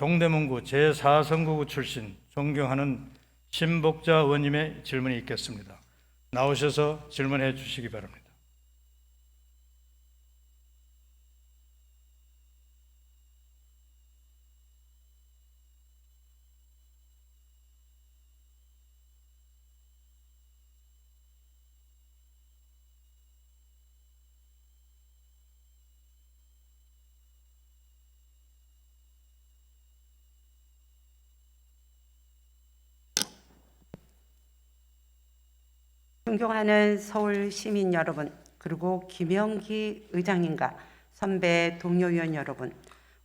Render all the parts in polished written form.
동대문구 제4선거구 출신 존경하는 신복자 의원님의 질문이 있겠습니다. 나오셔서 질문해 주시기 바랍니다. 존경하는 서울 시민 여러분, 그리고 김영기 의장님과 선배 동료 의원 여러분,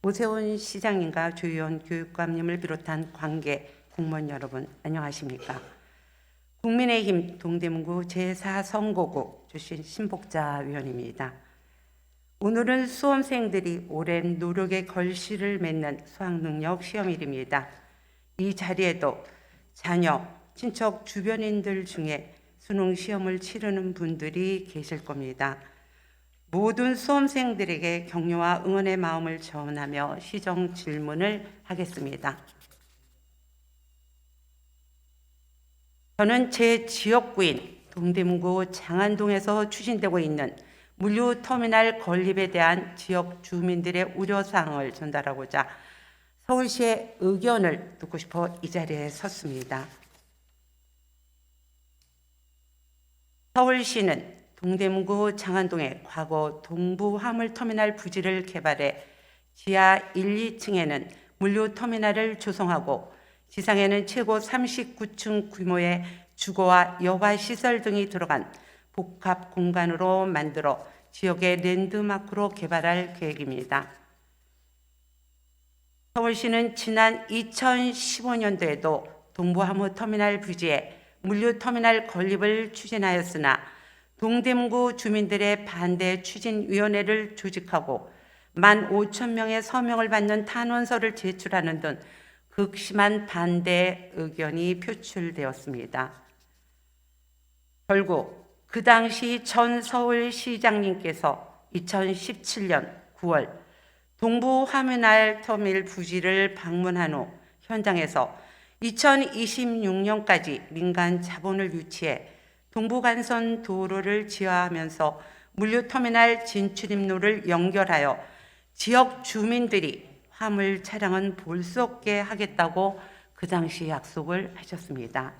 오세훈 시장님과 조희연 교육감님을 비롯한 관계 공무원 여러분, 안녕하십니까? 국민의힘 동대문구 제4선거구 출신 신복자 의원입니다. 오늘은 수험생들이 오랜 노력의 결실을 맺는 수학능력 시험일입니다. 이 자리에도 자녀, 친척, 주변인들 중에 수능 시험을 치르는 분들이 계실 겁니다. 모든 수험생들에게 격려와 응원의 마음을 전하며 시정 질문을 하겠습니다. 저는 제 지역구인 동대문구 장안동에서 추진되고 있는 물류터미널 건립에 대한 지역 주민들의 우려사항을 전달하고자 서울시의 의견을 듣고 싶어 이 자리에 섰습니다. 서울시는 동대문구 장안동의 과거 동부화물터미널 부지를 개발해 지하 1, 2층에는 물류터미널을 조성하고 지상에는 최고 39층 규모의 주거와 여가시설 등이 들어간 복합 공간으로 만들어 지역의 랜드마크로 개발할 계획입니다. 서울시는 지난 2015년도에도 동부화물터미널 부지에 물류터미널 건립을 추진하였으나 동대문구 주민들의 반대 추진위원회를 조직하고 15,000명의 서명을 받는 탄원서를 제출하는 등 극심한 반대 의견이 표출되었습니다. 결국 그 당시 전 서울시장님께서 2017년 9월 동부화물터미널 부지를 방문한 후 현장에서 2026년까지 민간 자본을 유치해 동부간선 도로를 지하하면서 물류터미널 진출입로를 연결하여 지역 주민들이 화물 차량은 볼 수 없게 하겠다고 그 당시 약속을 하셨습니다.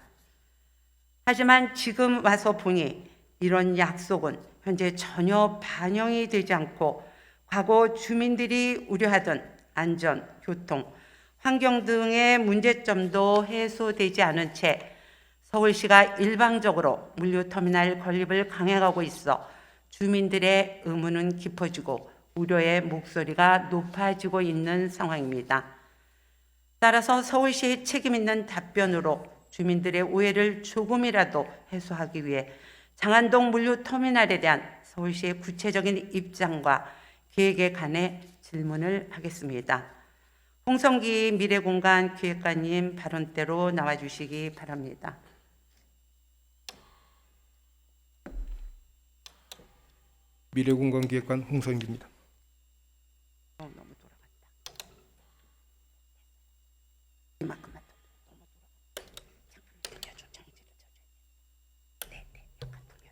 하지만 지금 와서 보니 이런 약속은 현재 전혀 반영이 되지 않고 과거 주민들이 우려하던 안전, 교통, 환경 등의 문제점도 해소되지 않은 채 서울시가 일방적으로 물류터미널 건립을 강행하고 있어 주민들의 의문은 깊어지고 우려의 목소리가 높아지고 있는 상황입니다. 따라서 서울시의 책임 있는 답변으로 주민들의 오해를 조금이라도 해소하기 위해 장안동 물류터미널에 대한 서울시의 구체적인 입장과 계획에 관해 질문을 하겠습니다. 홍성기 미래공간 기획관님 발언대로 나와주시기 바랍니다. 미래공간 기획관 홍성기입니다. 너무 돌아갔다. 이만큼만 더. 너무 돌아갔다. 창문을 돌려줘. 창문을 돌려줘. 네, 약간 돌려주세요.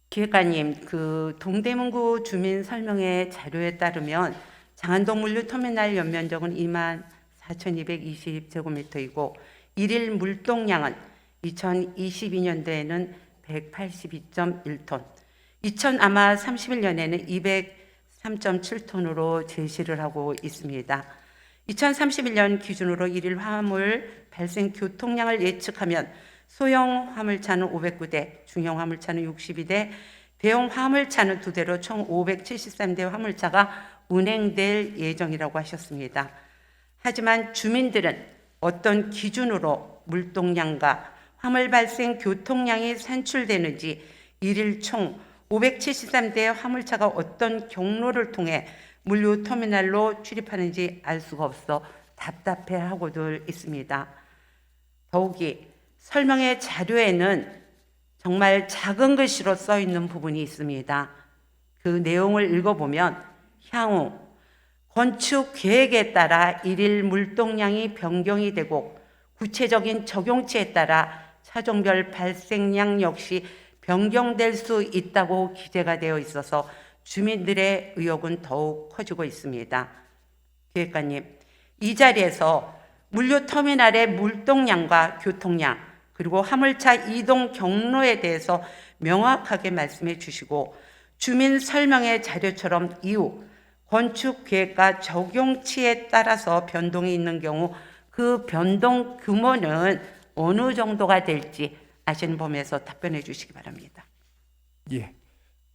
기획관님, 그 동대문구 주민 설명회 자료에 따르면 장안동 물류터미널 연면적은 24,220제곱미터이고 일일 물동량은 2022년도에는 182.1톤, 아마 31년에는 203.7톤으로 제시를 하고 있습니다. 2031년 기준으로 일일 화물 발생 교통량을 예측하면 소형 화물차는 509대, 중형 화물차는 62대, 대형 화물차는 2대로 총 573대 화물차가 운행될 예정이라고 하셨습니다. 하지만 주민들은 어떤 기준으로 물동량과 화물 발생 교통량이 산출되는지 일일 총 573대의 화물차가 어떤 경로를 통해 물류터미널로 출입하는지 알 수가 없어 답답해하고들 있습니다. 더욱이 설명의 자료에는 정말 작은 글씨로 써 있는 부분이 있습니다. 그 내용을 읽어보면 향후 건축 계획에 따라 일일 물동량이 변경이 되고 구체적인 적용치에 따라 차종별 발생량 역시 변경될 수 있다고 기재가 되어 있어서 주민들의 의혹은 더욱 커지고 있습니다. 기획관님, 이 자리에서 물류터미널의 물동량과 교통량 그리고 화물차 이동 경로에 대해서 명확하게 말씀해 주시고 주민 설명의 자료처럼 이후 건축 계획과 적용치에 따라서 변동이 있는 경우 그 변동 규모는 어느 정도가 될지 아시는 범위에서 답변해 주시기 바랍니다. 예,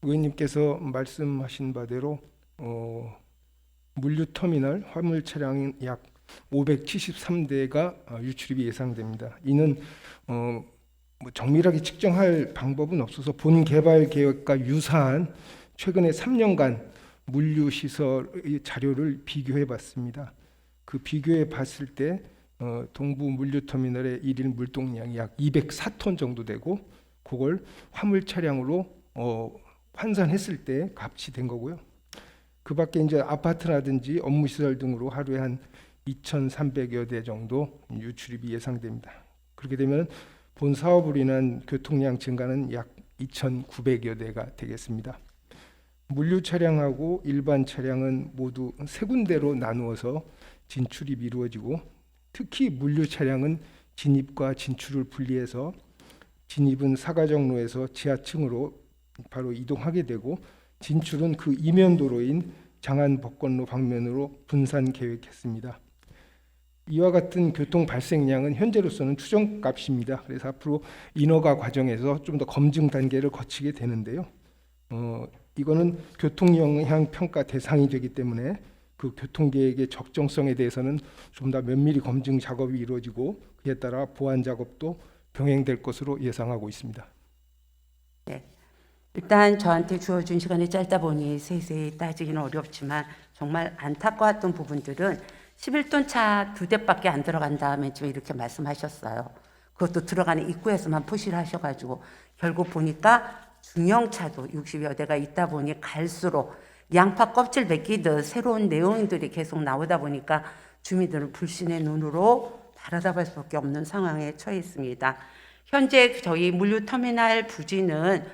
의원님께서 말씀하신 바대로 물류터미널 화물 차량인 약 573대가 유출입이 예상됩니다. 이는 뭐 정밀하게 측정할 방법은 없어서 본 개발 계획과 유사한 최근에 3년간 물류 시설의 자료를 비교해 봤습니다. 그 비교해 봤을 때 동부 물류터미널의 일일 물동량이 약 204톤 정도 되고 그걸 화물 차량으로 환산했을 때 값이 된 거고요. 그 밖에 이제 아파트라든지 업무시설 등으로 하루에 한 2,300여 대 정도 유출입이 예상됩니다. 그렇게 되면 본 사업으로 인한 교통량 증가는 약 2,900여 대가 되겠습니다. 물류 차량하고 일반 차량은 모두 세 군데로 나누어서 진출입이 이루어지고 특히 물류 차량은 진입과 진출을 분리해서 진입은 사가정로에서 지하층으로 바로 이동하게 되고 진출은 그 이면도로인 장안 법권로 방면으로 분산 계획했습니다. 이와 같은 교통 발생량은 현재로서는 추정값입니다. 그래서 앞으로 인허가 과정에서 좀 더 검증 단계를 거치게 되는데요. 이거는 교통 영향 평가 대상이 되기 때문에 그 교통 계획의 적정성에 대해서는 좀 더 면밀히 검증 작업이 이루어지고 그에 따라 보완 작업도 병행될 것으로 예상하고 있습니다. 네. 일단 저한테 주어진 시간이 짧다 보니 세세히 따지기는 어렵지만 정말 안타까웠던 부분들은 11톤 차 2대밖에 안 들어간다 맨 처음에 이렇게 말씀하셨어요. 그것도 들어가는 입구에서만 표시를 하셔가지고 결국 보니까 중형차도 60여 대가 있다 보니 갈수록 양파 껍질 벗기듯 새로운 내용들이 계속 나오다 보니까 주민들은 불신의 눈으로 바라다볼 수밖에 없는 상황에 처해 있습니다. 현재 저희 물류터미널 부지는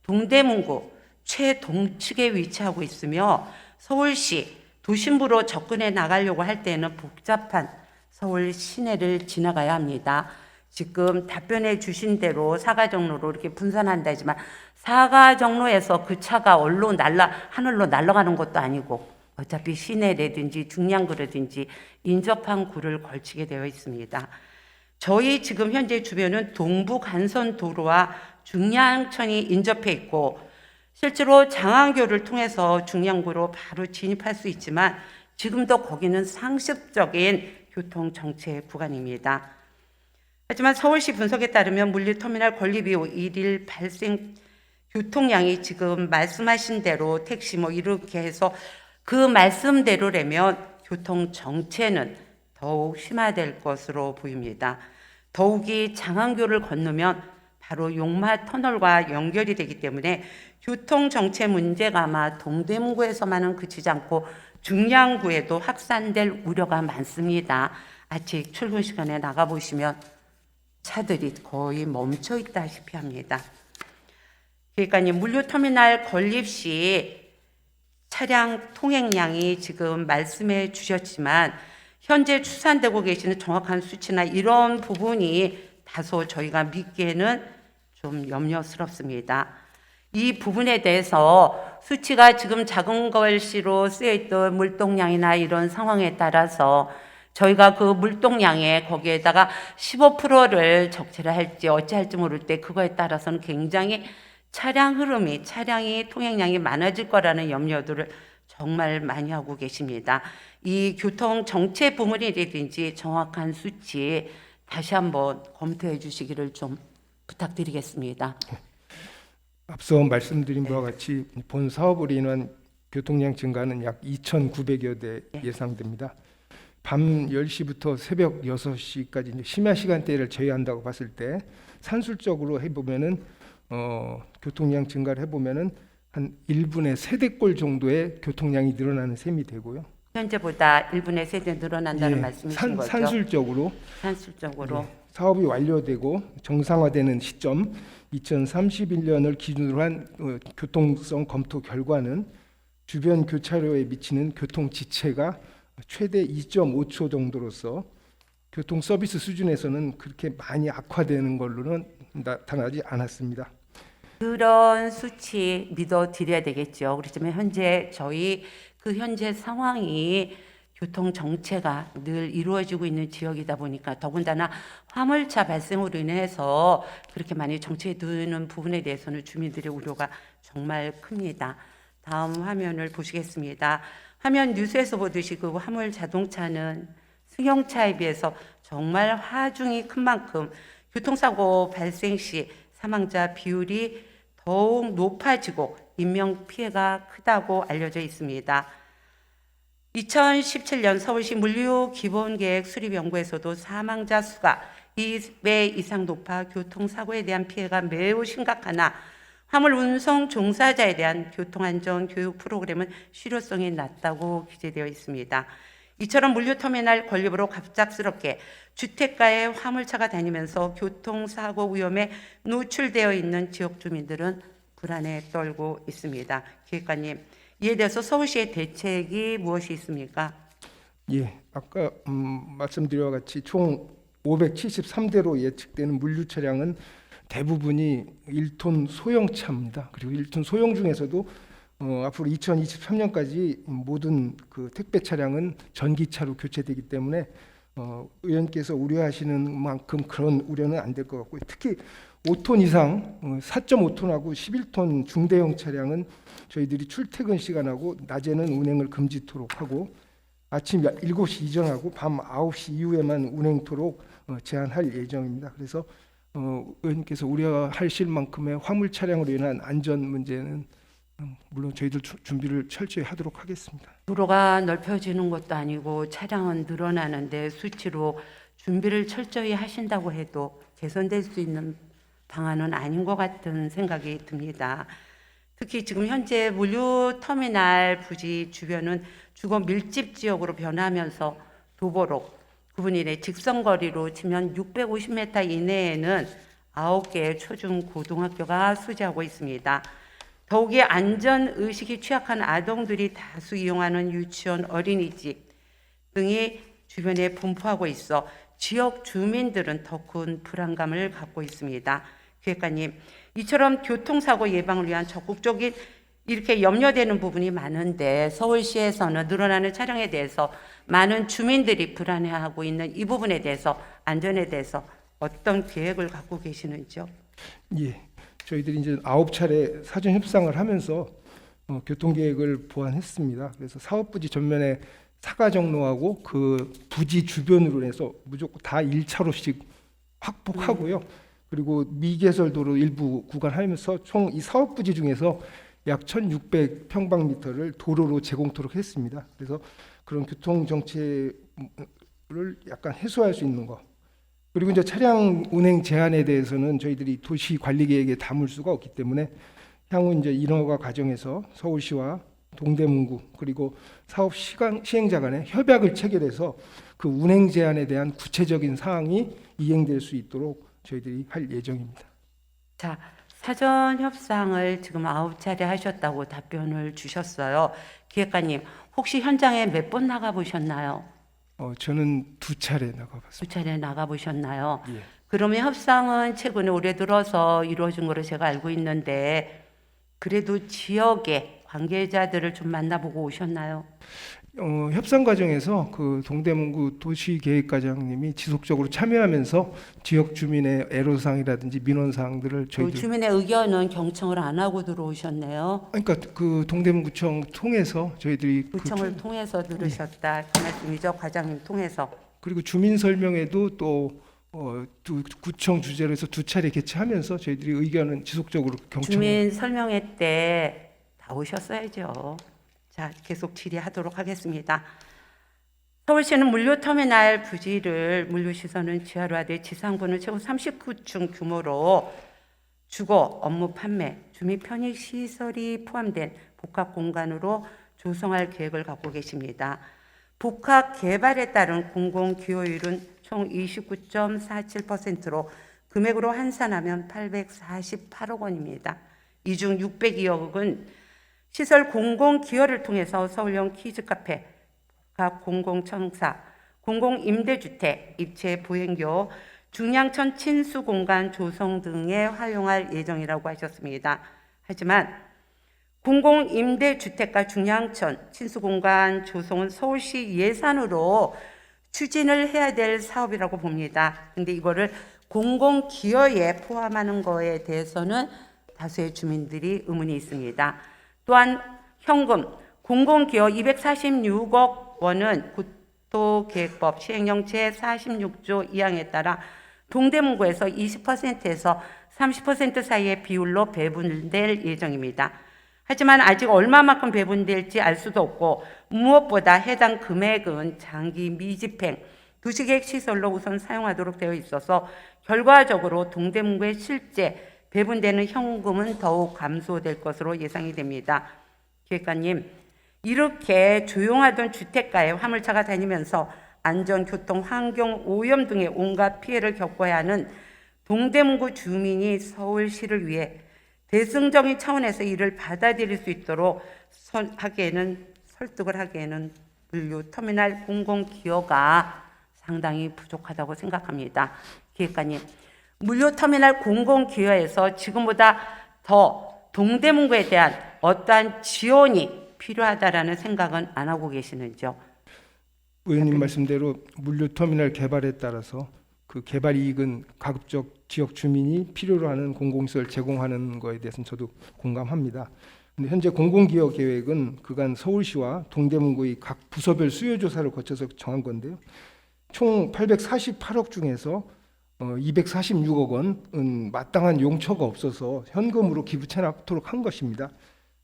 동대문구 최동측에 위치하고 있으며 서울시 도심부로 접근해 나가려고 할 때는 복잡한 서울 시내를 지나가야 합니다. 지금 답변해 주신 대로 사가정로로 이렇게 분산한다 하지만 사가정로에서 그 차가 하늘로 날아가는 것도 아니고 어차피 시내라든지 중량구라든지 인접한 구를 걸치게 되어 있습니다. 저희 지금 현재 주변은 동부 간선 도로와 중량천이 인접해 있고 실제로 장안교를 통해서 중량구로 바로 진입할 수 있지만 지금도 거기는 상습적인 교통 정체 구간입니다. 하지만 서울시 분석에 따르면 물류터미널 건립 이후 일일 발생 교통량이 지금 말씀하신 대로 택시 이렇게 해서 그 말씀대로라면 교통 정체는 더욱 심화될 것으로 보입니다. 더욱이 장안교를 건너면 바로 용마 터널과 연결이 되기 때문에 교통 정체 문제가 아마 동대문구에서만은 그치지 않고 중량구에도 확산될 우려가 많습니다. 아직 출근 시간에 나가보시면 차들이 거의 멈춰 있다시피 합니다. 그러니까 물류터미널 건립 시 차량 통행량이 지금 말씀해 주셨지만 현재 추산되고 계시는 정확한 수치나 이런 부분이 다소 저희가 믿기에는 좀 염려스럽습니다. 이 부분에 대해서 수치가 지금 작은 글씨로 쓰여있던 물동량이나 이런 상황에 따라서 저희가 그 물동량에 거기에다가 15%를 적재를 할지 어찌할지 모를 때 그거에 따라서는 굉장히 차량이 통행량이 많아질 거라는 염려들을 정말 많이 하고 계십니다. 이 교통 정체 부분이라든지 정확한 수치 다시 한번 검토해 주시기를 좀 부탁드리겠습니다. 앞서 말씀드린 바와 같이 본 사업으로 인한 교통량 증가는 약 2,900여 대 예상됩니다. 밤 10시부터 새벽 6시까지 심야 시간대를 제외한다고 봤을 때 산술적으로 해보면은 교통량 증가를 해보면은 한 1분에 3대꼴 정도의 교통량이 늘어나는 셈이 되고요. 현재보다 1분의 3배 늘어난다는 말씀이신 거죠? 산술적으로 산술적으로. 사업이 완료되고 정상화되는 시점 2031년을 기준으로 한 교통성 검토 결과는 주변 교차로에 미치는 교통 지체가 최대 2.5초 정도로서 교통 서비스 수준에서는 그렇게 많이 악화되는 걸로는 나타나지 않았습니다. 그런 수치 믿어드려야 되겠죠. 그렇지만 현재 저희 그 현재 상황이 교통 정체가 늘 이루어지고 있는 지역이다 보니까 더군다나 화물차 발생으로 인해서 그렇게 많이 정체되는 부분에 대해서는 주민들의 우려가 정말 큽니다. 다음 화면을 보시겠습니다. 화면 뉴스에서 보듯이 그 화물 자동차는 승용차에 비해서 정말 하중이 큰 만큼 교통사고 발생 시 사망자 비율이 더욱 높아지고 인명피해가 크다고 알려져 있습니다. 2017년 서울시 물류기본계획 수립연구에서도 사망자 수가 2배 이상 높아 교통사고에 대한 피해가 매우 심각하나 화물 운송 종사자에 대한 교통안전 교육 프로그램은 실효성이 낮다고 기재되어 있습니다. 이처럼 물류터미널 건립으로 갑작스럽게 주택가에 화물차가 다니면서 교통사고 위험에 노출되어 있는 지역 주민들은 불안에 떨고 있습니다. 기획관님, 이에 대해서 서울시의 대책이 무엇이 있습니까? 예, 아까 말씀드린 것 같이 총 573대로 예측되는 물류 차량은 대부분이 1톤 소형차입니다. 그리고 1톤 소형 중에서도 앞으로 2023년까지 모든 그 택배 차량은 전기차로 교체되기 때문에 의원께서 우려하시는 만큼 그런 우려는 안 될 것 같고요. 특히 5톤 이상 4.5톤하고 11톤 중대형 차량은 저희들이 출퇴근 시간하고 낮에는 운행을 금지토록 하고 아침 7시 이전하고 밤 9시 이후에만 운행토록 제한할 예정입니다. 그래서 의원님께서 우려하실 만큼의 화물 차량으로 인한 안전 문제는 물론 저희들 준비를 철저히 하도록 하겠습니다. 도로가 넓혀지는 것도 아니고 차량은 늘어나는데 수치로 준비를 철저히 하신다고 해도 개선될 수 있는 방안은 아닌 것 같은 생각이 듭니다. 특히 지금 현재 물류터미널 부지 주변은 주거 밀집 지역으로 변하면서 도보로 9분 이내 직선거리로 치면 650m 이내에는 9개의 초중 고등학교가 수재하고 있습니다. 더욱이 안전의식이 취약한 아동들이 다수 이용하는 유치원, 어린이집 등이 주변에 분포하고 있어 지역 주민들은 더 큰 불안감을 갖고 있습니다. 기획관님, 이처럼 교통사고 예방을 위한 적극적인 이렇게 염려되는 부분이 많은데 서울시에서는 늘어나는 차량에 대해서 많은 주민들이 불안해하고 있는 이 부분에 대해서 안전에 대해서 어떤 계획을 갖고 계시는지요? 예, 저희들이 이제 9차례 사전 협상을 하면서 교통계획을 보완했습니다. 그래서 사업부지 전면에 사가정로하고 그 부지 주변으로 해서 무조건 다 1차로씩 확보하고요. 그리고 미개설도로 일부 구간 하면서 총 이 사업부지 중에서 약 1,600평방미터를 도로로 제공토록 했습니다. 그래서 그런 교통 정체를 약간 해소할 수 있는 거. 그리고 이제 차량 운행 제한에 대해서는 저희들이 도시 관리 계획에 담을 수가 없기 때문에 향후 이제 인허가 과정에서 서울시와 동대문구 그리고 사업 시행자 간에 협약을 체결해서 그 운행 제한에 대한 구체적인 사항이 이행될 수 있도록 저희들이 할 예정입니다. 자, 사전 협상을 지금 9차례 하셨다고 답변을 주셨어요. 기획관님, 혹시 현장에 몇 번 나가보셨나요? 저는 2차례 나가봤습니다. 2차례 나가보셨나요? 예. 그러면 협상은 최근에 올해 들어서 이루어진 것으로 제가 알고 있는데 그래도 지역의 관계자들을 좀 만나보고 오셨나요? 협상 과정에서 그 동대문구 도시계획과장님이 지속적으로 참여하면서 지역 주민의 애로사항이라든지 민원사항들을 그 저희들 주민의 의견은 경청을 안 하고 들어오셨네요. 그러니까 그 동대문구청 통해서 저희들이 구청을 통해서 들으셨다 그 말씀이죠, 과장님 통해서. 그리고 주민 설명회도 또 구청 주재로 해서 2차례 개최하면서 저희들이 의견은 지속적으로 경청. 주민 설명회 때 다 오셨어야죠. 자, 계속 질의하도록 하겠습니다. 서울시는 물류터미널 부지를 물류시설은 지하로하되 지상부는 최고 39층 규모로 주거, 업무 판매, 주민 편의 시설이 포함된 복합 공간으로 조성할 계획을 갖고 계십니다. 복합 개발에 따른 공공 기여율은 총 29.47%로 금액으로 환산하면 848억 원입니다. 이 중 602억은 시설 공공 기여를 통해서 서울형 키즈카페, 각 공공청사, 공공임대주택, 입체 보행교, 중량천 친수공간 조성 등에 활용할 예정이라고 하셨습니다. 하지만 공공임대주택과 중량천 친수공간 조성은 서울시 예산으로 추진을 해야 될 사업이라고 봅니다. 근데 이거를 공공기여에 포함하는 거에 대해서는 다수의 주민들이 의문이 있습니다. 또한 현금 공공기여 246억 원은 국토계획법 시행령 제46조 2항에 따라 동대문구에서 20%에서 30% 사이의 비율로 배분될 예정입니다. 하지만 아직 얼마만큼 배분될지 알 수도 없고 무엇보다 해당 금액은 장기 미집행 도시계획 시설로 우선 사용하도록 되어 있어서 결과적으로 동대문구에 실제 배분되는 현금은 더욱 감소될 것으로 예상이 됩니다. 기획관님, 이렇게 조용하던 주택가에 화물차가 다니면서 안전, 교통, 환경, 오염 등의 온갖 피해를 겪어야 하는 동대문구 주민이 서울시를 위해 대승적인 차원에서 이를 받아들일 수 있도록 설득을 하기에는 물류터미널 공공기여가 상당히 부족하다고 생각합니다. 기획관님, 물류터미널 공공기여에서 지금보다 더 동대문구에 대한 어떠한 지원이 필요하다라는 생각은 안 하고 계시는지요? 의원님 말씀대로 물류터미널 개발에 따라서 그 개발 이익은 가급적 지역 주민이 필요로 하는 공공시설 제공하는 거에 대해서는 저도 공감합니다. 근데 현재 공공기여 계획은 그간 서울시와 동대문구의 각 부서별 수요조사를 거쳐서 정한 건데요. 총 848억 중에서 246억 원은 마땅한 용처가 없어서 현금으로 기부 체납토록 한 것입니다.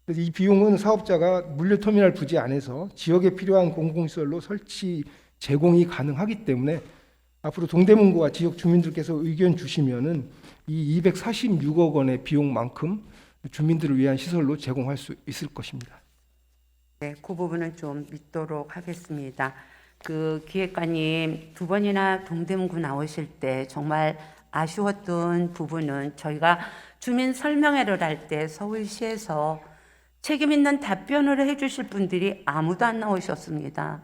그래서 이 비용은 사업자가 물류터미널 부지 안에서 지역에 필요한 공공시설로 설치 제공이 가능하기 때문에 앞으로 동대문구와 지역 주민들께서 의견 주시면은 이 246억 원의 비용만큼 주민들을 위한 시설로 제공할 수 있을 것입니다. 네, 그 부분은 좀 믿도록 하겠습니다. 그 기획관님 두 번이나 동대문구 나오실 때 정말 아쉬웠던 부분은 저희가 주민 설명회를 할 때 서울시에서 책임 있는 답변을 해주실 분들이 아무도 안 나오셨습니다.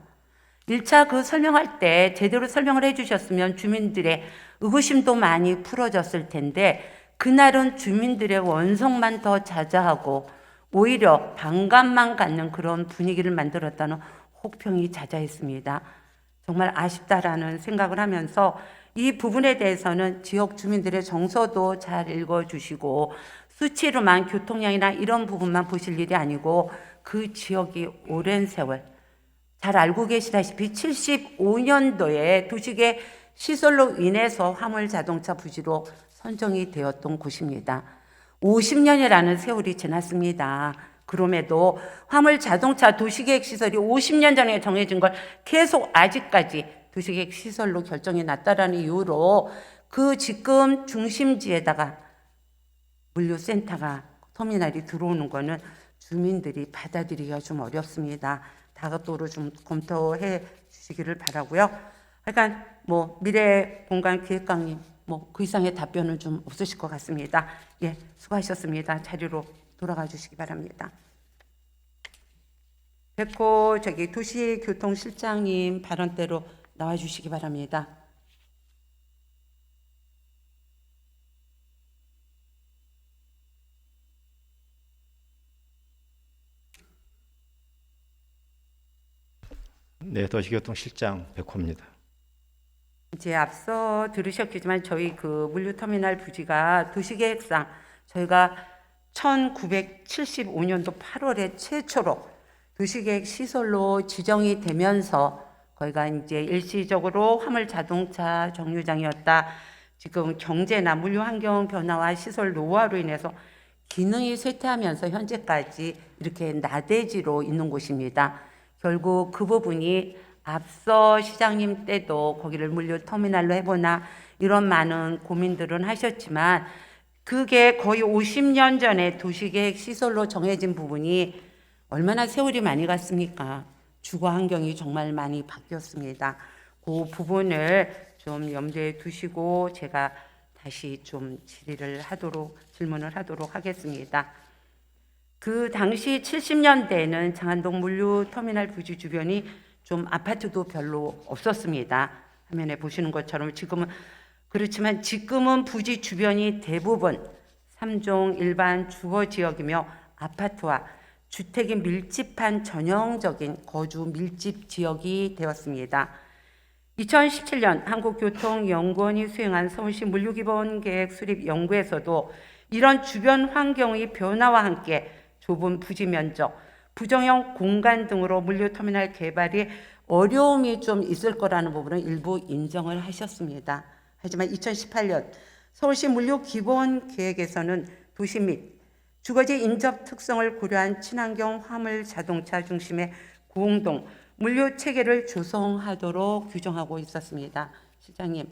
1차 그 설명할 때 제대로 설명을 해주셨으면 주민들의 의구심도 많이 풀어졌을 텐데 그날은 주민들의 원성만 더 자자하고 오히려 반감만 갖는 그런 분위기를 만들었다는 혹평이 자자했습니다. 정말 아쉽다라는 생각을 하면서 이 부분에 대해서는 지역 주민들의 정서도 잘 읽어주시고 수치로만 교통량이나 이런 부분만 보실 일이 아니고 그 지역이 오랜 세월 잘 알고 계시다시피 75년도에 도시계 시설로 인해서 화물자동차 부지로 선정이 되었던 곳입니다. 50년이라는 세월이 지났습니다. 그럼에도 화물자동차 도시계획 시설이 50년 전에 정해진 걸 계속 아직까지 도시계획 시설로 결정이 났다라는 이유로 그 지금 중심지에다가 물류센터가 터미널이 들어오는 거는 주민들이 받아들이기가 좀 어렵습니다. 다각도로 좀 검토해 주시기를 바라고요. 그러니까 미래공간기획관님 그 이상의 답변은 좀 없으실 것 같습니다. 예, 수고하셨습니다. 자리로 돌아가 주시기 바랍니다. 백호 도시교통실장님 발언대로 나와 주시기 바랍니다. 네, 도시교통실장 백호입니다. 이제 앞서 들으셨겠지만 저희 그 물류터미널 부지가 도시계획상 저희가 1975년도 8월에 최초로 도시계획 시설로 지정이 되면서 거기가 이제 일시적으로 화물 자동차 정류장이었다. 지금 경제나 물류 환경 변화와 시설 노후화로 인해서 기능이 쇠퇴하면서 현재까지 이렇게 나대지로 있는 곳입니다. 결국 그 부분이 앞서 시장님 때도 거기를 물류터미널로 해보나 이런 많은 고민들은 하셨지만 그게 거의 50년 전에 도시계획 시설로 정해진 부분이 얼마나 세월이 많이 갔습니까? 주거 환경이 정말 많이 바뀌었습니다. 그 부분을 좀 염두에 두시고 제가 다시 좀 질문을 하도록 하겠습니다. 그 당시 70년대에는 장안동 물류터미널 부지 주변이 좀 아파트도 별로 없었습니다. 화면에 보시는 것처럼 그렇지만 지금은 부지 주변이 대부분 3종 일반 주거 지역이며 아파트와 주택이 밀집한 전형적인 거주 밀집 지역이 되었습니다. 2017년 한국교통연구원이 수행한 서울시 물류기본계획 수립 연구에서도 이런 주변 환경의 변화와 함께 좁은 부지 면적, 부정형 공간 등으로 물류터미널 개발이 어려움이 좀 있을 거라는 부분은 일부 인정을 하셨습니다. 하지만 2018년 서울시 물류기본계획에서는 도시 및 주거지 인접 특성을 고려한 친환경 화물 자동차 중심의 공동 물류 체계를 조성하도록 규정하고 있었습니다. 실장님,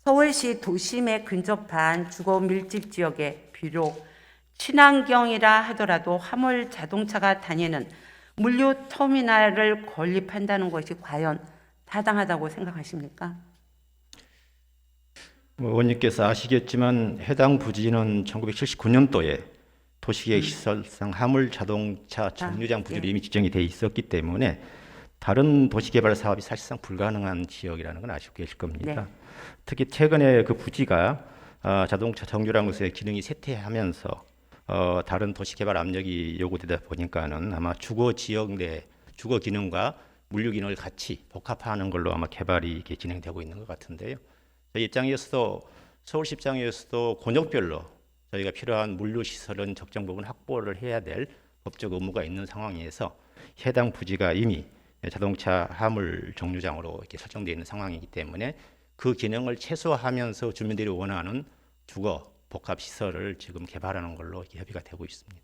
서울시 도심에 근접한 주거 밀집 지역에 비록 친환경이라 하더라도 화물 자동차가 다니는 물류 터미널을 건립한다는 것이 과연 타당하다고 생각하십니까? 의원님께서 아시겠지만 해당 부지는 1979년도에 도시계획 시설상 화물 자동차 정류장 부지로 이미 지정이 돼 있었기 때문에 다른 도시개발 사업이 사실상 불가능한 지역이라는 건 아시고 계실 겁니다. 네. 특히 최근에 그 부지가 자동차 정류장으로서의 기능이 쇠퇴하면서 다른 도시개발 압력이 요구되다 보니까는 아마 주거 지역 내 주거 기능과 물류 기능을 같이 복합화하는 걸로 아마 개발이 이렇게 진행되고 있는 것 같은데요. 저희 입장에서도 서울시 입장에서도 권역별로 저희가 필요한 물류 시설은 적정 부분 확보를 해야 될 법적 의무가 있는 상황에서 해당 부지가 이미 자동차 화물 정류장으로 이렇게 설정되어 있는 상황이기 때문에 그 기능을 최소화하면서 주민들이 원하는 주거 복합 시설을 지금 개발하는 걸로 이렇게 협의가 되고 있습니다.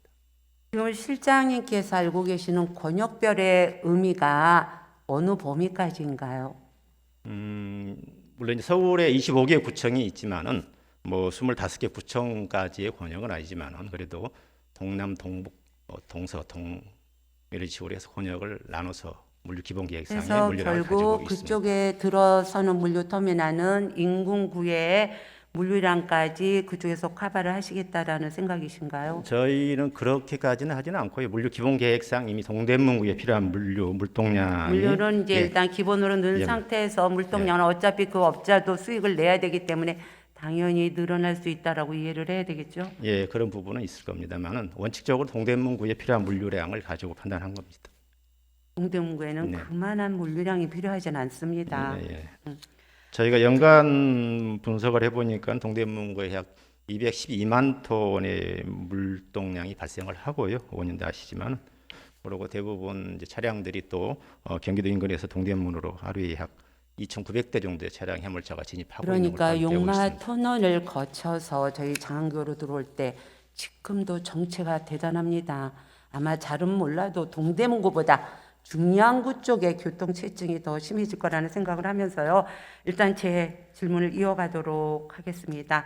지금 실장님께서 알고 계시는 권역별의 의미가 어느 범위까지인가요? 물론 이제 서울에 25개 구청이 있지만은 뭐 25개 구청까지의 권역은 아니지만은 그래도 동남, 동북, 동서, 동 이런 식으로 해서 권역을 나눠서 물류 기본 계획상에 그래서 물류량을 가지고 결국 있습니다. 그쪽에 들어서는 물류터미널은 인근구의 물류량까지 그쪽에서 커버를 하시겠다라는 생각이신가요? 저희는 그렇게까지는 하지는 않고요. 물류 기본 계획상 이미 동대문구에 필요한 물동량이 물류는 이제 예, 일단 기본으로 넣은 예. 상태에서 물동량은 어차피 그 업자도 수익을 내야 되기 때문에 당연히 늘어날 수 있다라고 이해를 해야 되겠죠. 예, 그런 부분은 있을 겁니다만은 원칙적으로 동대문구에 필요한 물류량을 가지고 판단한 겁니다. 동대문구에는 네. 그만한 물류량이 필요하진 않습니다. 예. 저희가 연간 분석을 해보니까 동대문구에 약 212만 톤의 물동량이 발생을 하고요. 원인도 아시지만 그리고 대부분 이제 차량들이 또 경기도 인근에서 동대문으로 하루에 약 2,900대 정도의 차량 해물차가 진입하고 그러니까 있는 걸로 용마 있습니다. 터널을 거쳐서 저희 장안교로 들어올 때 지금도 정체가 대단합니다. 아마 잘은 몰라도 동대문구보다 중량구 쪽의 교통체증이 더 심해질 거라는 생각을 하면서요. 일단 제 질문을 이어가도록 하겠습니다.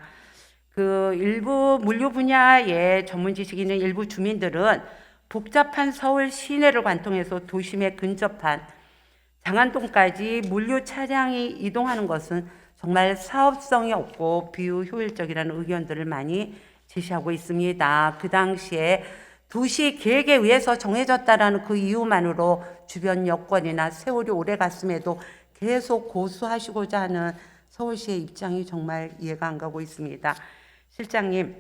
그 일부 물류 분야의 전문 지식이 있는 일부 주민들은 복잡한 서울 시내를 관통해서 도심에 근접한 장안동까지 물류 차량이 이동하는 것은 정말 사업성이 없고 비효율적이라는 의견들을 많이 제시하고 있습니다. 그 당시에 도시 계획에 의해서 정해졌다라는 그 이유만으로 주변 여건이나 세월이 오래 갔음에도 계속 고수하시고자 하는 서울시의 입장이 정말 이해가 안 가고 있습니다. 실장님,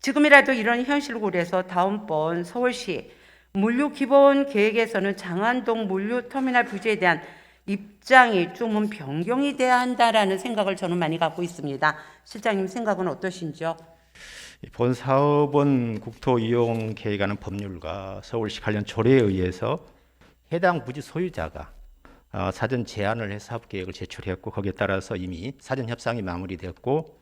지금이라도 이런 현실을 고려해서 다음번 서울시 물류 기본 계획에서는 장안동 물류 터미널 부지에 대한 입장이 조금 변경이 돼야 한다라는 생각을 저는 많이 갖고 있습니다. 실장님 생각은 어떠신지요? 본 사업은 국토이용 계획하는 법률과 서울시 관련 조례에 의해서 해당 부지 소유자가 사전 제안을 해서 사업 계획을 제출했고 거기에 따라서 이미 사전 협상이 마무리됐고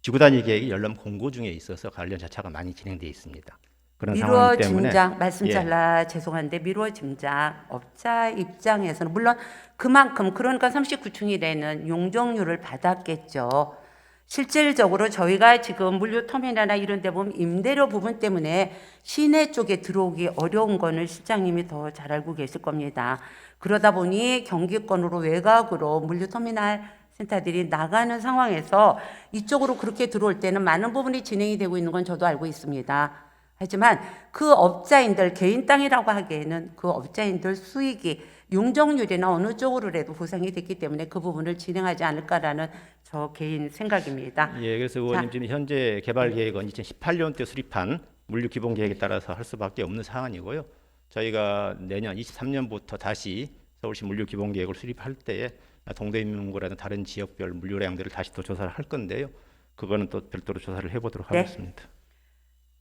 지구 단위 계획이 열람 공고 중에 있어서 관련 절차가 많이 진행되어 있습니다. 그런 상황이기 때문에 미루어짐작 말씀 예. 잘라 죄송한데 미루어짐작 업자 입장에서는 물론 그만큼 그러니까 39층이라는 용적률을 받았겠죠. 실질적으로 저희가 지금 물류터미널이나 이런 데 보면 임대료 부분 때문에 시내 쪽에 들어오기 어려운 거는 실장님이 더 잘 알고 계실 겁니다. 그러다 보니 경기권으로 외곽으로 물류터미널 센터들이 나가는 상황에서 이쪽으로 그렇게 들어올 때는 많은 부분이 진행이 되고 있는 건 저도 알고 있습니다. 하지만 그 업자인들, 개인 땅이라고 하기에는 그 업자인들 수익이 용적률이나 어느 쪽으로라도 보상이 됐기 때문에 그 부분을 진행하지 않을까라는 저 개인 생각입니다. 예, 그래서 의원님 지금 현재 개발 계획은 2018년때 수립한 물류 기본 계획에 따라서 할 수밖에 없는 사안이고요. 저희가 내년 23년부터 다시 서울시 물류 기본 계획을 수립할 때에 동대문구라든 다른 지역별 물류량들을 다시 또 조사를 할 건데요. 그거는 또 별도로 조사를 해보도록 네. 하겠습니다.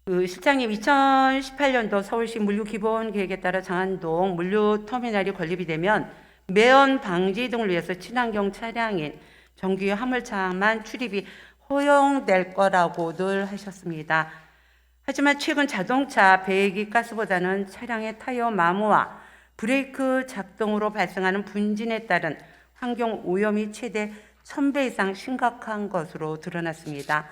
그 실장님 2018년도 서울시 물류 기본 계획에 따라 장안동 물류 터미널이 건립이 되면 매연 방지 등을 위해서 친환경 차량인 정규 화물차만 출입이 허용될 거라고 늘 하셨습니다. 하지만 최근 자동차 배기 가스보다는 차량의 타이어 마모와 브레이크 작동으로 발생하는 분진에 따른 환경 오염이 최대 1000배 이상 심각한 것으로 드러났습니다.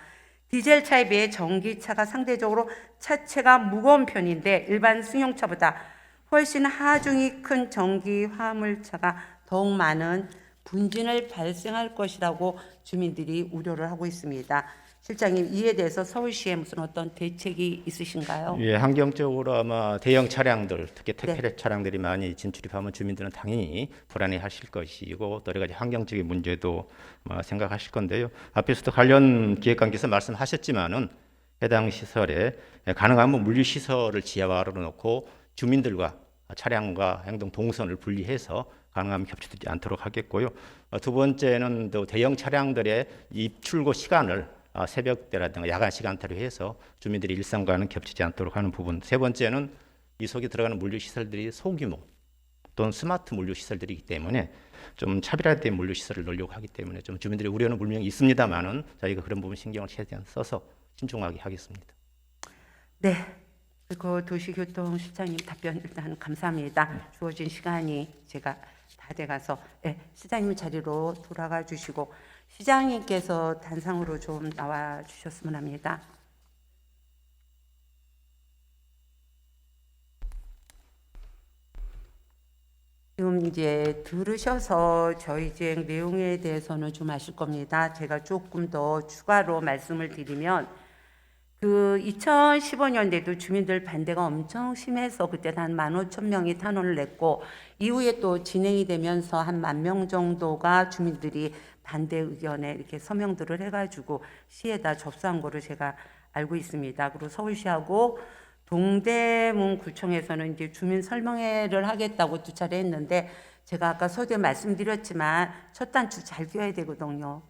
디젤차에 비해 전기차가 상대적으로 차체가 무거운 편인데 일반 승용차보다 훨씬 하중이 큰 전기 화물차가 더욱 많은 분진을 발생할 것이라고 주민들이 우려를 하고 있습니다. 실장님, 이에 대해서 서울시에 무슨 어떤 대책이 있으신가요? 예, 환경적으로 아마 대형 차량들, 특히 택배 차량들이 많이 진출입하면 주민들은 당연히 불안해하실 것이고 또 여러 가지 환경적인 문제도 아마 생각하실 건데요. 앞에서도 관련 기획관께서 말씀하셨지만은 해당 시설에 가능하면 물류 시설을 지하화로 놓고 주민들과 차량과 행동 동선을 분리해서 가능하면 겹치지 않도록 하겠고요. 두 번째는 또 대형 차량들의 입출고 시간을 새벽때라든가 야간 시간대로 해서 주민들이 일상과는 겹치지 않도록 하는 부분. 세 번째는 이 속에 들어가는 물류 시설들이 소규모 또는 스마트 물류 시설들이기 때문에 좀 차별화된 물류 시설을 넣으려고 하기 때문에 좀 주민들의 우려는 분명히 있습니다만은 저희가 그런 부분 신경을 최대한 써서 신중하게 하겠습니다. 네. 그리고 도시교통실장님 답변 일단 감사합니다. 주어진 시간이 제가 다 돼가서 시장님 자리로 돌아가 주시고 시장님께서 단상으로 좀 나와 주셨으면 합니다. 지금 이제 들으셔서 저희 지행 내용에 대해서는 좀 아실 겁니다. 제가 조금 더 추가로 말씀을 드리면 그 2015년에도 주민들 반대가 엄청 심해서 그때 한 15,000명이 탄원을 냈고 이후에 또 진행이 되면서 한 10,000명 정도가 주민들이 반대 의견에 이렇게 서명들을 해가지고 시에다 접수한 거를 제가 알고 있습니다. 그리고 서울시하고 동대문구청에서는 이제 주민 설명회를 하겠다고 2차례 했는데 제가 아까 서두에 말씀드렸지만 첫 단추 잘 껴야 되거든요.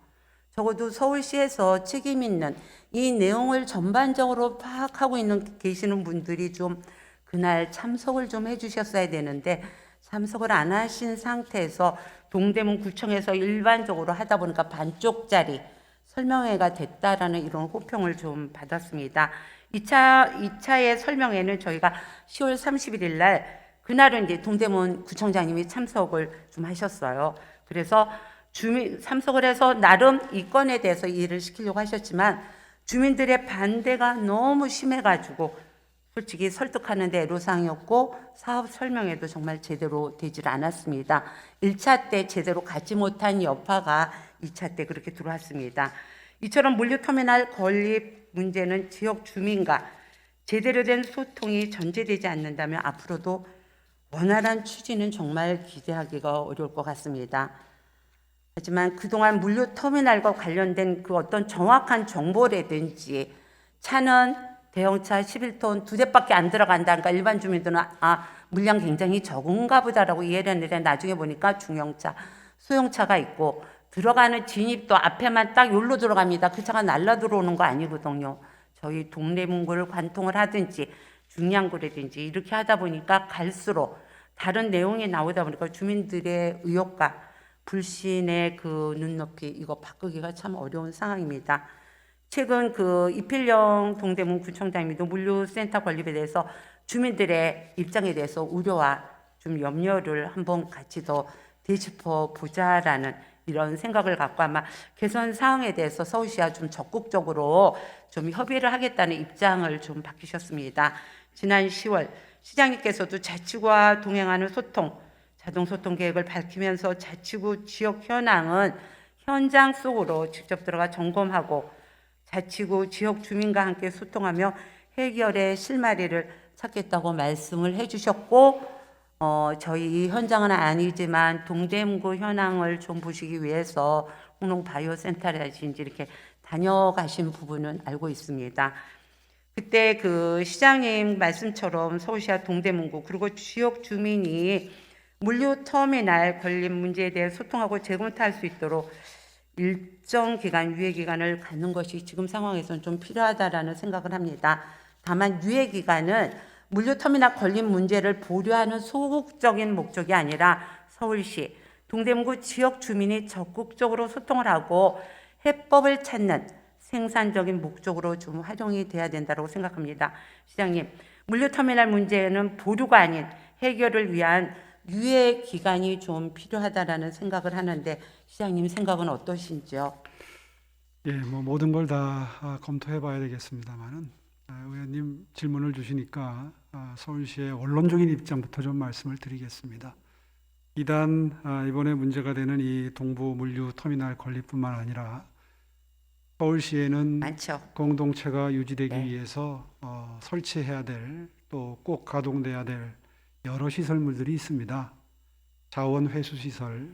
적어도 서울시에서 책임 있는 이 내용을 전반적으로 파악하고 계시는 분들이 좀 그날 참석을 좀 해주셨어야 되는데 참석을 안 하신 상태에서 동대문구청에서 일반적으로 하다 보니까 반쪽짜리 설명회가 됐다라는 이런 호평을 좀 받았습니다. 2차의 설명회는 저희가 10월 31일 날 그날은 이제 동대문 구청장님이 참석을 좀 하셨어요. 그래서 참석을 해서 나름 이 건에 대해서 이해를 시키려고 하셨지만 주민들의 반대가 너무 심해가지고 솔직히 설득하는 데 애로사항이었고 사업 설명회도 정말 제대로 되질 않았습니다. 1차 때 제대로 가지 못한 여파가 2차 때 그렇게 들어왔습니다. 이처럼 물류터미널 건립 문제는 지역 주민과 제대로 된 소통이 전제되지 않는다면 앞으로도 원활한 추진은 정말 기대하기가 어려울 것 같습니다. 하지만 그동안 물류터미널과 관련된 그 어떤 정확한 정보라든지 차는 대형차 11톤 2대밖에 안 들어간다니까 일반 주민들은 물량 굉장히 적은가 보다라고 이해를 했는데 나중에 보니까 중형차, 소형차가 있고 들어가는 진입도 앞에만 딱 여기로 들어갑니다. 그 차가 날라 들어오는 거 아니거든요. 저희 동네 문구를 관통을 하든지 중량구라든지 이렇게 하다 보니까 갈수록 다른 내용이 나오다 보니까 주민들의 의혹과 불신의 그 눈높이 이거 바꾸기가 참 어려운 상황입니다. 최근 그 이필영 동대문 구청장님도 물류센터 건립에 대해서 주민들의 입장에 대해서 우려와 좀 염려를 한번 같이 더 되짚어 보자라는 이런 생각을 갖고 아마 개선 사항에 대해서 서울시와 좀 적극적으로 좀 협의를 하겠다는 입장을 좀 밝히셨습니다. 지난 10월 시장님께서도 자치구와 동행하는 소통, 자동 소통 계획을 밝히면서 자치구 지역 현황은 현장 속으로 직접 들어가 점검하고 자치구 지역 주민과 함께 소통하며 해결의 실마리를 찾겠다고 말씀을 해주셨고 저희 현장은 아니지만 동대문구 현황을 좀 보시기 위해서 홍농바이오센터라든지 이렇게 다녀가신 부분은 알고 있습니다. 그때 그 시장님 말씀처럼 서울시와 동대문구 그리고 지역 주민이 물류터미널 건립 문제에 대해 소통하고 재검토할 수 있도록 일정 기간 유예 기간을 갖는 것이 지금 상황에서는 좀 필요하다라는 생각을 합니다. 다만 유예 기간은 물류터미널 건립 문제를 보류하는 소극적인 목적이 아니라 서울시 동대문구 지역 주민이 적극적으로 소통을 하고 해법을 찾는 생산적인 목적으로 좀 활용이 돼야 된다고 생각합니다. 시장님, 물류터미널 문제는 보류가 아닌 해결을 위한 유예 기간이 좀 필요하다라는 생각을 하는데 시장님 생각은 어떠신지요? 예, 뭐 모든 걸 다 검토해봐야 되겠습니다만은 의원님 질문을 주시니까 서울시의 원론적인 입장부터 좀 말씀을 드리겠습니다. 이단 이번에 문제가 되는 이 동부 물류 터미널 건립뿐만 아니라 서울시에는 많죠. 공동체가 유지되기 네. 위해서 설치해야 될 또 꼭 가동돼야 될 여러 시설물들이 있습니다. 자원 회수 시설,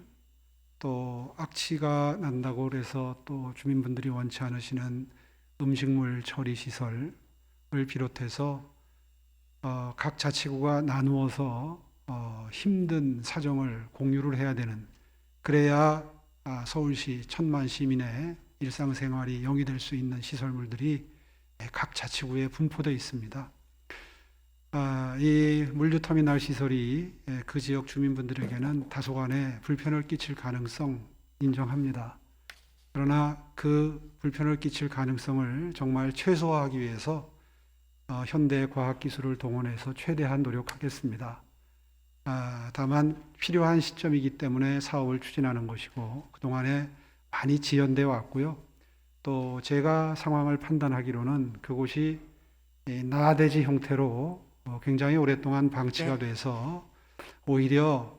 또 악취가 난다고 그래서 또 주민분들이 원치 않으시는 음식물 처리 시설을 비롯해서 각 자치구가 나누어서 힘든 사정을 공유를 해야 되는, 그래야 서울시 1,000만 시민의 일상생활이 영위될 수 있는 시설물들이 각 자치구에 분포되어 있습니다. 이 물류터미널 시설이 그 지역 주민분들에게는 다소간의 불편을 끼칠 가능성 인정합니다. 그러나 그 불편을 끼칠 가능성을 정말 최소화하기 위해서 현대 과학기술을 동원해서 최대한 노력하겠습니다. 다만 필요한 시점이기 때문에 사업을 추진하는 것이고 그동안에 많이 지연되어 왔고요. 또 제가 상황을 판단하기로는 그곳이 나대지 형태로 굉장히 오랫동안 방치가 돼서 오히려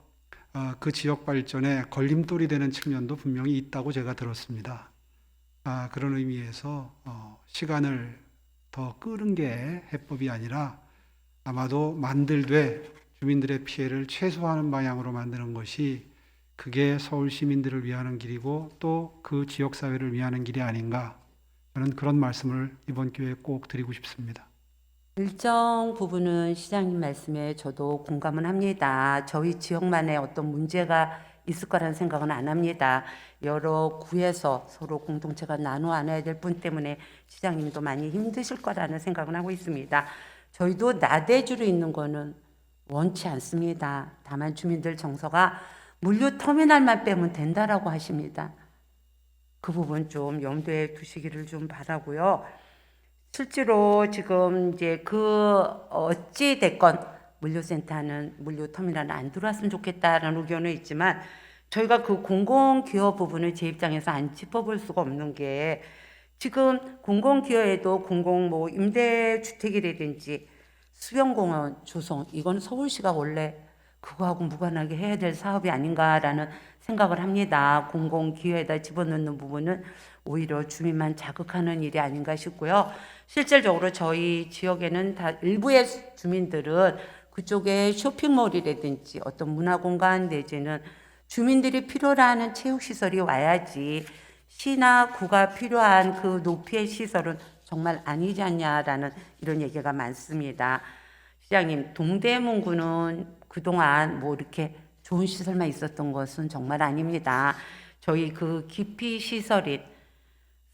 그 지역 발전에 걸림돌이 되는 측면도 분명히 있다고 제가 들었습니다. 그런 의미에서 시간을 더 끄는 게 해법이 아니라 아마도 만들되 주민들의 피해를 최소화하는 방향으로 만드는 것이 그게 서울 시민들을 위하는 길이고 또 그 지역사회를 위하는 길이 아닌가, 저는 그런 말씀을 이번 기회에 꼭 드리고 싶습니다. 일정 부분은 시장님 말씀에 저도 공감은 합니다. 저희 지역만의 어떤 문제가 있을 거라는 생각은 안 합니다. 여러 구에서 서로 공동체가 나누어 안아야 될 분 때문에 시장님도 많이 힘드실 거라는 생각은 하고 있습니다. 저희도 나대주로 있는 거는 원치 않습니다. 다만 주민들 정서가 물류터미널만 빼면 된다라고 하십니다. 그 부분 좀 염두에 두시기를 좀 바라고요. 실제로 지금 이제 어찌 됐건 물류센터는 물류터미널은 안 들어왔으면 좋겠다라는 의견은 있지만 저희가 그 공공기여 부분을 제 입장에서 안 짚어볼 수가 없는 게 지금 공공기여에도 임대주택이라든지 수변공원 조성, 이건 서울시가 원래 그거하고 무관하게 해야 될 사업이 아닌가라는 생각을 합니다. 공공기여에다 집어넣는 부분은 오히려 주민만 자극하는 일이 아닌가 싶고요. 실질적으로 저희 지역에는 다 일부의 주민들은 그쪽에 쇼핑몰이라든지 어떤 문화공간 내지는 주민들이 필요로 하는 체육시설이 와야지 시나 구가 필요한 그 높이의 시설은 정말 아니지 않냐라는 이런 얘기가 많습니다. 시장님, 동대문구는 그동안 이렇게 좋은 시설만 있었던 것은 정말 아닙니다. 저희 그 기피 시설인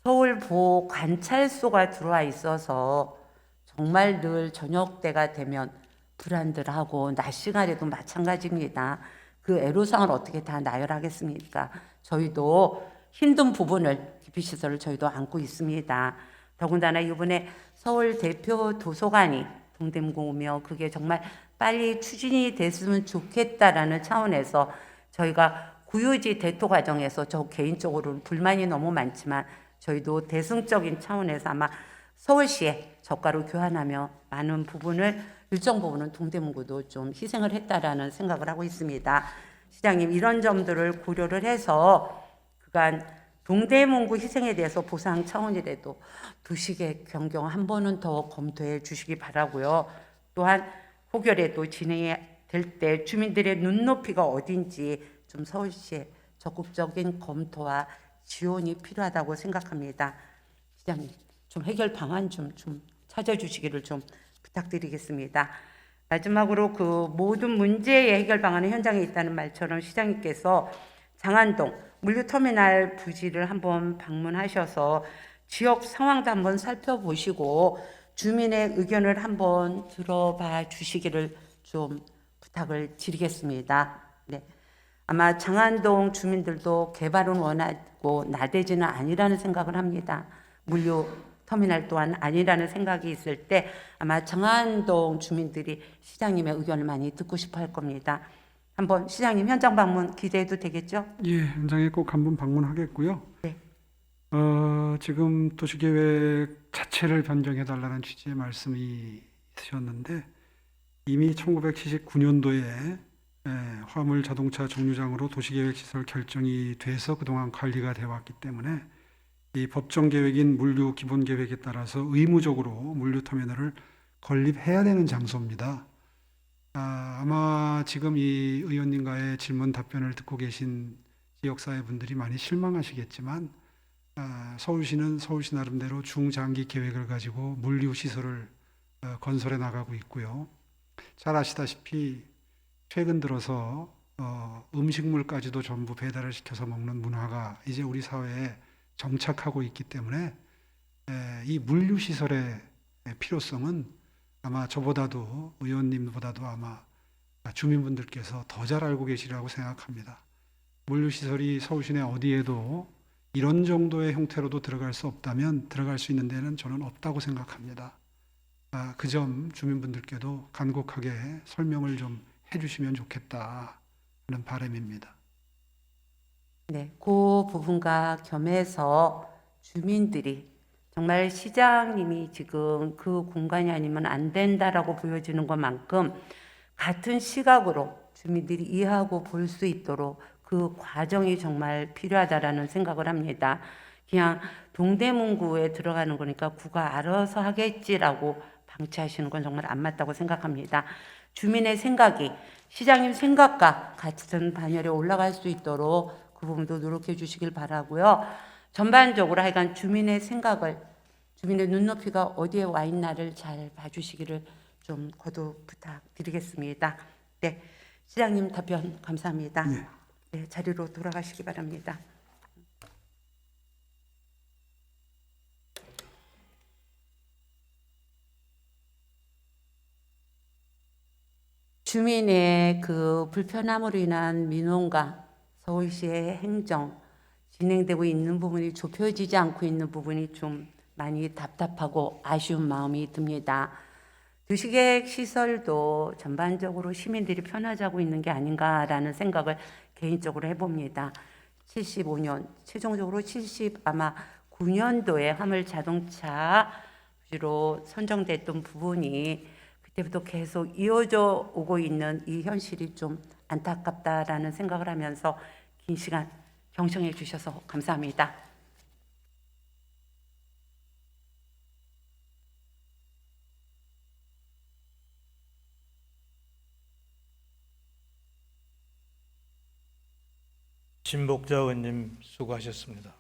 서울보 관찰소가 들어와 있어서 정말 늘 저녁 때가 되면 불안들하고 낮 시간에도 마찬가지입니다. 그 애로사항을 어떻게 다 나열하겠습니까? 저희도 힘든 부분을 기피시설을 저희도 안고 있습니다. 더군다나 이번에 서울 대표 도서관이 동대문구 오며 그게 정말 빨리 추진이 됐으면 좋겠다라는 차원에서 저희가 구유지 대토 과정에서 저 개인적으로는 불만이 너무 많지만 저희도 대승적인 차원에서 아마 서울시에 저가로 교환하며 많은 부분을 일정 부분은 동대문구도 좀 희생을 했다라는 생각을 하고 있습니다. 시장님 이런 점들을 고려를 해서 그간 동대문구 희생에 대해서 보상 차원이라도 도시계획 변경 한 번은 더 검토해 주시기 바라고요. 또한 혹여라도 진행이 될 때 주민들의 눈높이가 어딘지 좀 서울시에 적극적인 검토와 지원이 필요하다고 생각합니다. 시장님 좀 해결 방안 좀 찾아주시기를 좀 부탁드리겠습니다. 마지막으로 그 모든 문제의 해결 방안은 현장에 있다는 말처럼 시장님께서 장안동 물류터미널 부지를 한번 방문하셔서 지역 상황도 한번 살펴보시고 주민의 의견을 한번 들어봐 주시기를 좀 부탁을 드리겠습니다. 네. 아마 장안동 주민들도 개발은 원하고 나대지는 아니라는 생각을 합니다. 물류 터미널 또한 아니라는 생각이 있을 때 아마 장안동 주민들이 시장님의 의견을 많이 듣고 싶어 할 겁니다. 한번 시장님 현장 방문 기대해도 되겠죠? 예, 현장에 꼭 한번 방문하겠고요. 네. 지금 도시계획 자체를 변경해달라는 취지의 말씀이 있으셨는데 이미 1979년도에 화물 자동차 정류장으로 도시계획 시설 결정이 돼서 그동안 관리가 되어 왔기 때문에 이 법정 계획인 물류 기본 계획에 따라서 의무적으로 물류 터미널을 건립해야 되는 장소입니다. 아마 지금 이 의원님과의 질문 답변을 듣고 계신 지역사회 분들이 많이 실망하시겠지만 서울시는 서울시 나름대로 중장기 계획을 가지고 물류 시설을 건설해 나가고 있고요. 잘 아시다시피 최근 들어서 음식물까지도 전부 배달을 시켜서 먹는 문화가 이제 우리 사회에 정착하고 있기 때문에 이 물류 시설의 필요성은 아마 저보다도 의원님보다도 아마 주민분들께서 더 잘 알고 계시리라고 생각합니다. 물류 시설이 서울 시내 어디에도 이런 정도의 형태로도 들어갈 수 없다면 들어갈 수 있는 데는 저는 없다고 생각합니다. 그 점 주민분들께도 간곡하게 설명을 좀 해주시면 좋겠다 하는 바람입니다. 네, 그 부분과 겸해서 주민들이 정말 시장님이 지금 그 공간이 아니면 안 된다라고 보여지는 것만큼 같은 시각으로 주민들이 이해하고 볼 수 있도록 그 과정이 정말 필요하다라는 생각을 합니다. 그냥 동대문구에 들어가는 거니까 구가 알아서 하겠지라고 방치하시는 건 정말 안 맞다고 생각합니다. 주민의 생각이 시장님 생각과 같은 반열에 올라갈 수 있도록 그 부분도 노력해 주시길 바라고요. 전반적으로 하여간 주민의 생각을 주민의 눈높이가 어디에 와 있나를 잘 봐주시기를 좀 거듭 부탁드리겠습니다. 네, 시장님 답변 감사합니다. 네, 자리로 돌아가시기 바랍니다. 주민의 그 불편함으로 인한 민원과 서울시의 행정 진행되고 있는 부분이 좁혀지지 않고 있는 부분이 좀 많이 답답하고 아쉬운 마음이 듭니다. 도시계획 시설도 전반적으로 시민들이 편하자고 있는 게 아닌가라는 생각을 개인적으로 해봅니다. 75년, 최종적으로 아마 9년도에 화물 자동차로 선정됐던 부분이 그때부터 계속 이어져 오고 있는 이 현실이 좀 안타깝다라는 생각을 하면서 긴 시간 경청해 주셔서 감사합니다. 신복자 의원님 수고하셨습니다.